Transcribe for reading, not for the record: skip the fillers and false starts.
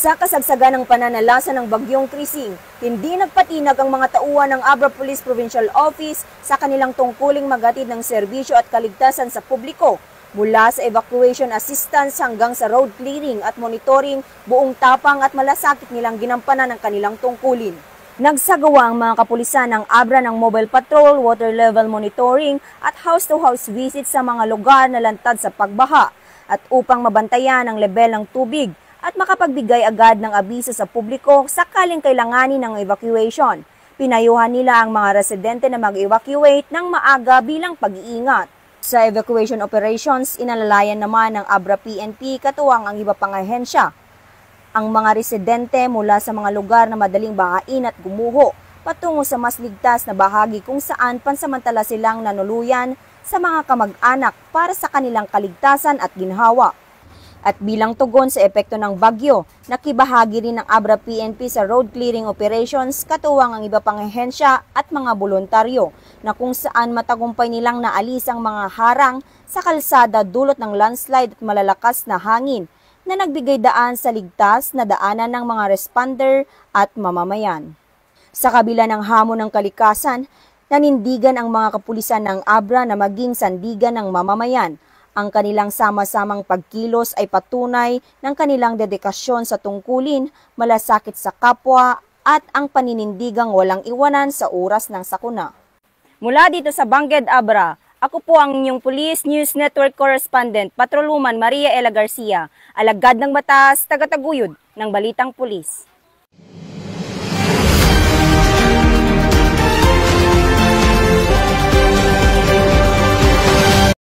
Sa kasagsagan ng pananalasa ng Bagyong Krising, hindi nagpatinag ang mga tauhan ng Abra Police Provincial Office sa kanilang tungkuling maghatid ng serbisyo at kaligtasan sa publiko. Mula sa evacuation assistance hanggang sa road clearing at monitoring, buong tapang at malasakit nilang ginampanan ang kanilang tungkulin. Nagsagawa ang mga kapulisan ng Abra ng mobile patrol, water level monitoring at house-to-house visit sa mga lugar na lantad sa pagbaha at upang mabantayan ang level ng tubig at makapagbigay agad ng abiso sa publiko sakaling kailanganin ng evacuation. Pinayuhan nila ang mga residente na mag-evacuate ng maaga bilang pag-iingat. Sa evacuation operations, inalalayan naman ng Abra PNP katuwang ang iba pang ahensya. Ang mga residente mula sa mga lugar na madaling bahain at gumuho patungo sa mas ligtas na bahagi kung saan pansamantala silang nanuluyan sa mga kamag-anak para sa kanilang kaligtasan at ginhawa. At bilang tugon sa epekto ng bagyo, nakibahagi rin ng Abra PNP sa road clearing operations katuwang ang iba pang ahensya at mga voluntaryo na kung saan matagumpay nilang naalis ang mga harang sa kalsada dulot ng landslide at malalakas na hangin na nagbigay daan sa ligtas na daanan ng mga responder at mamamayan. Sa kabila ng hamon ng kalikasan, nanindigan ang mga kapulisan ng Abra na maging sandigan ng mamamayan. Ang kanilang sama-samang pagkilos ay patunay ng kanilang dedikasyon sa tungkulin, malasakit sa kapwa at ang paninindigang walang iwanan sa oras ng sakuna. Mula dito sa Bangged, Abra, ako po ang inyong Police News Network Correspondent, Patrolwoman Maria Ella Garcia, alagad ng batas, tagataguyod ng Balitang Pulis.